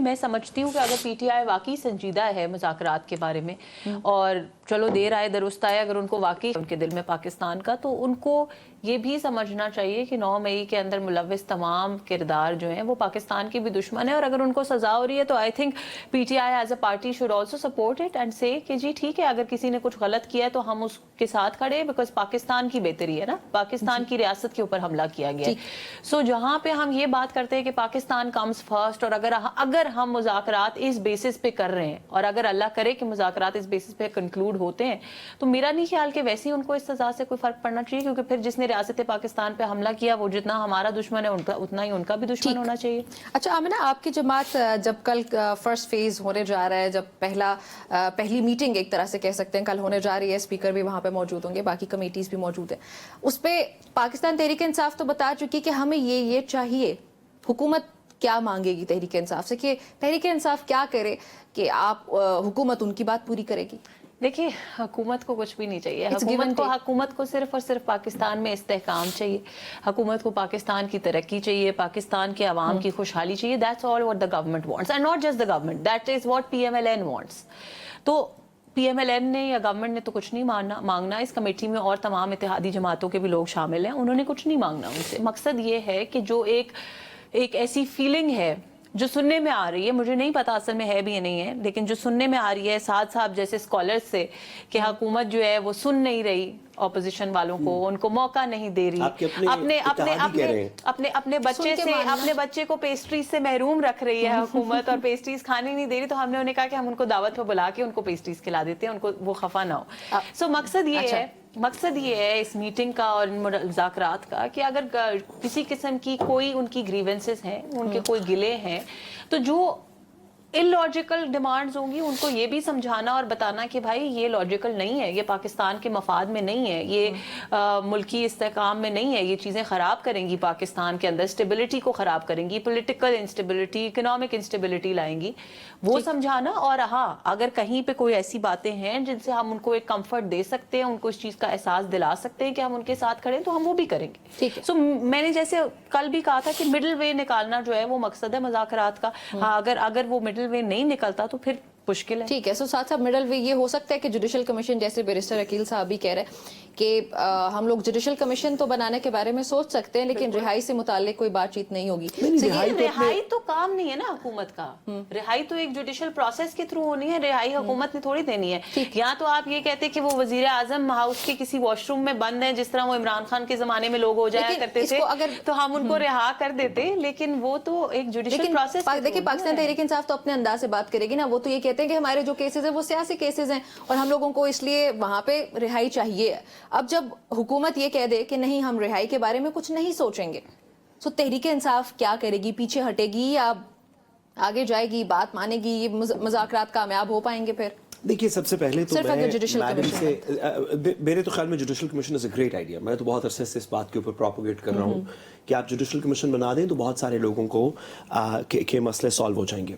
میں سمجھتی ہوں کہ اگر پی ٹی آئی واقعی سنجیدہ ہے مذاکرات کے بارے میں اور چلو دیر آئے درست آئے، اگر ان کو واقعی ان کے دل میں پاکستان کا، تو ان کو یہ بھی سمجھنا چاہیے کہ 9 مئی کے اندر ملوث تمام کردار جو ہیں وہ پاکستان کی بھی دشمن ہے، اور اگر ان کو سزا ہو رہی ہے تو I think P T I as a party should also support it and سے کہ جی ٹھیک ہے، اگر کسی نے کچھ غلط کیا ہے تو ہم اس کے ساتھ کھڑے، بیکاز پاکستان کی بہتری ہے نا، پاکستان کی ریاست کے اوپر حملہ کیا گیا ہے. سو جہاں پہ ہم یہ بات کرتے ہیں کہ پاکستان کمز فرسٹ، اور اگر ہم مذاکرات اس بیسس پہ کر رہے ہیں، اور اگر اللہ کرے کہ مذاکرات اس بیسس پہ کنکلوڈ ہوتے ہیں، تو میرا نہیں خیال کہ ویسے ہی ان کو اس سزا سے کوئی فرق پڑنا چاہیے، کیونکہ پھر جس نے ریاست پاکستان پہ حملہ کیا وہ جتنا ہمارا دشمن ہے اتنا ہی ان کا بھی دشمن ہونا چاہیے. اچھا آمنہ، آپ کی جماعت جب کل فرسٹ فیز ہونے جا رہا ہے، جب پہلی میٹنگ ایک طرح سے کہہ سکتے ہیں کل ہونے جا رہی ہے، اسپیکر بھی وہاں پہ موجود ہوں گے، باقی کمیٹیز بھی موجود ہیں، اس پہ پاکستان تحریک انصاف تو بتا چکی کہ ہمیں یہ چاہیے، حکومت کیا مانگے گی تحریک انصاف سے، کہ تحریک انصاف کیا کرے کہ آپ حکومت ان کی بات پوری کرے گی؟ دیکھیے، حکومت کو کچھ بھی نہیں چاہیے. حکومت کو صرف اور صرف پاکستان میں استحکام چاہیے. حکومت کو پاکستان کی ترقی چاہیے، پاکستان کے عوام کی خوشحالی چاہیے. That's all what the government wants, and not just the government. That is what PMLN wants. تو پی ایم ایل این نے یا گورنمنٹ نے تو کچھ نہیں مانگنا. اس کمیٹی میں اور تمام اتحادی جماعتوں کے بھی لوگ شامل ہیں، انہوں نے کچھ نہیں مانگنا ان سے. مقصد یہ ہے کہ جو ایک ایسی فیلنگ ہے جو سننے میں آ رہی ہے، مجھے نہیں پتا اصل میں ہے بھی یا نہیں ہے، لیکن جو سننے میں آ رہی ہے ساتھ صاحب جیسے اسکالرز سے، کہ حکومت جو ہے وہ سن نہیں رہی اپوزیشن والوں کو، ان کو موقع نہیں دے رہی، اپنے بچے کو پیسٹریز سے محروم رکھ رہی ہے حکومت، اور پیسٹریز کھانے نہیں دے رہی. تو ہم نے انہیں کہا کہ ہم ان کو دعوت پہ بلا کے ان کو پیسٹریز کھلا دیتے ہیں، ان کو وہ خفا نہ ہو. سو مقصد یہ ہے اس میٹنگ کا اور مذاکرات کا کہ اگر کسی قسم کی کوئی ان کی گریونسز ہیں، ان کے کوئی گلے ہیں، تو جو illogical ڈیمانڈز ہوں گی ان کو یہ بھی سمجھانا اور بتانا کہ بھائی یہ لاجیکل نہیں ہے، یہ پاکستان کے مفاد میں نہیں ہے، یہ ملکی استحکام میں نہیں ہے، یہ چیزیں خراب کریں گی پاکستان کے اندر، اسٹیبلٹی کو خراب کریں گی، پولیٹیکل انسٹیبلٹی، اکنامک انسٹیبلٹی لائیں گی، وہ سمجھانا. اور ہاں، اگر کہیں پہ کوئی ایسی باتیں ہیں جن سے ہم ان کو ایک کمفرٹ دے سکتے ہیں، ان کو اس چیز کا احساس دلا سکتے ہیں کہ ہم ان کے ساتھ کھڑے ہیں، تو ہم وہ بھی کریں گے. سو میں نے جیسے کل بھی کہا تھا کہ مڈل وے نکالنا جو ہے وہ مقصد ہے مذاکرات کا. اگر وہ مڈل وے نہیں نکلتا تو پھر مشکل ہے. ٹھیک ہے. سو ساتھ ساتھ مڈل وے یہ ہو سکتا ہے کہ جوڈیشل کمیشن، جیسے بیرسٹر عقیل صاحب بھی کہہ رہے ہیں کہ ہم لوگ جوڈیشل کمیشن تو بنانے کے بارے میں سوچ سکتے ہیں، لیکن رہائی سے متعلق کوئی بات چیت نہیں ہوگی. رہائی تو کام نہیں ہے نا حکومت کا، رہائی تو ایک جوڈیشل پروسیس کے تھرو ہونی ہے، رہائی حکومت نے تھوڑی دینی ہے. یا تو آپ یہ کہتے کہ وہ وزیر اعظم ہاؤس کے کسی واش روم میں بند ہیں، جس طرح وہ عمران خان کے زمانے میں لوگ ہو جایا کرتے تھے، تو ہم ان کو رہا کر دیتے. لیکن وہ تو ایک جوڈیشل پروسیس. دیکھیں، پاکستان تحریک انصاف تو اپنے انداز سے بات کرے گی نا. وہ تو یہ کہتے ہیں کہ ہمارے جو کیسز ہیں وہ سیاسی کیسز ہیں، اور ہم لوگوں کو اس لیے وہاں پہ رہائی چاہیے. اب جب حکومت یہ کہہ دے کہ نہیں، ہم رہائی کے بارے میں کچھ نہیں سوچیں گے، تو تحریک انصاف کیا کرے گی؟ پیچھے ہٹے گی یا آگے جائے گی، بات مانے گی؟ یہ مذاکرات کامیاب ہو پائیں گے پھر؟ دیکھیے، سب سے پہلے تو میرے تو خیال میں judicial commission is a great idea. میں تو بہت عرصے سے اس بات کے اوپر پروپیگیٹ کر رہا ہوں کہ آپ جوڈیشل کمیشن بنا دیں تو بہت سارے لوگوں کو کے مسئلے سالو ہو جائیں گے.